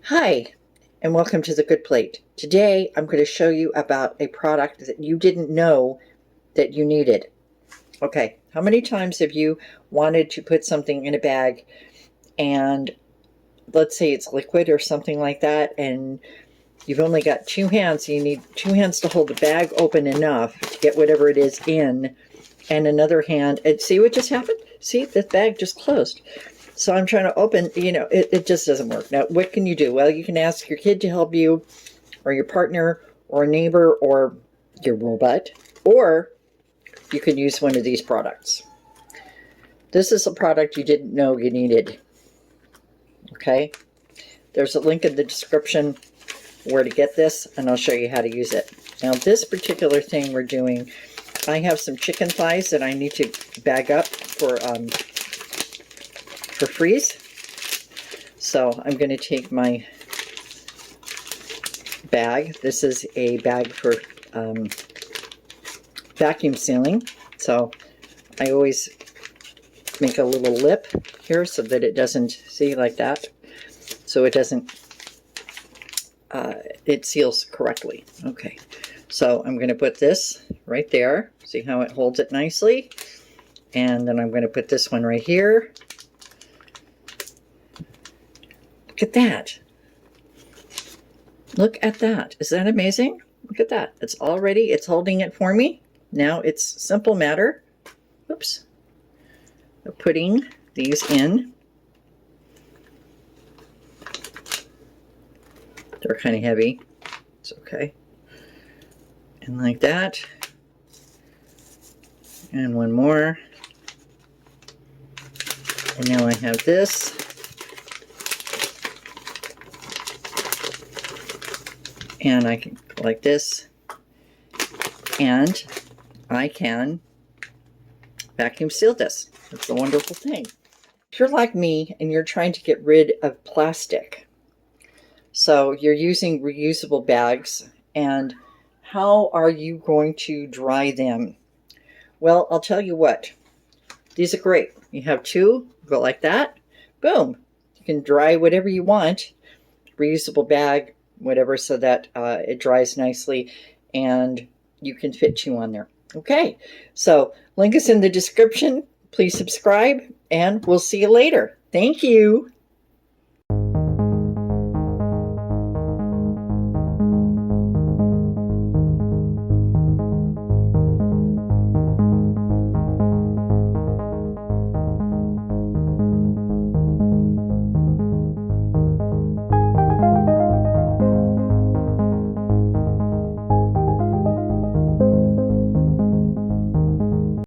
Hi, and welcome to The Good Plate. Today, I'm going to show you about a product that you didn't know that you needed. Okay, how many times have you wanted to put something in a bag and let's say it's liquid or something like that, and you've only got two hands, you need two hands to hold the bag open enough to get whatever it is in, and another hand, and see what just happened? See, the bag just closed. So I'm trying to open, it just doesn't work. Now, what can you do? Well, you can ask your kid to help you, or your partner, or a neighbor, or your robot, or you can use one of these products. This is a product you didn't know you needed. Okay? There's a link in the description where to get this, and I'll show you how to use it. Now, this particular thing we're doing, I have some chicken thighs that I need to bag up for freeze. So I'm going to take my bag. This is a bag for vacuum sealing. So I always make a little lip here so that it doesn't, see, like that. So it doesn't, it seals correctly. Okay. So I'm going to put this right there. See how it holds it nicely? And then I'm going to put this one right here. Look at that. Look at that. Is that amazing? Look at that. It's holding it for me. Now it's simple matter. Oops. Of putting these in. They're kind of heavy. It's okay. And like that. And one more. And now I have this. And I can go like this, and I can vacuum seal this. That's a wonderful thing. If you're like me and you're trying to get rid of plastic, so you're using reusable bags, and how are you going to dry them? Well, I'll tell you what. These are great. You have two, go like that, boom. You can dry whatever you want, reusable bag, whatever, so that it dries nicely and you can fit two on there. Okay, so link is in the description. Please subscribe and we'll see you later. Thank you.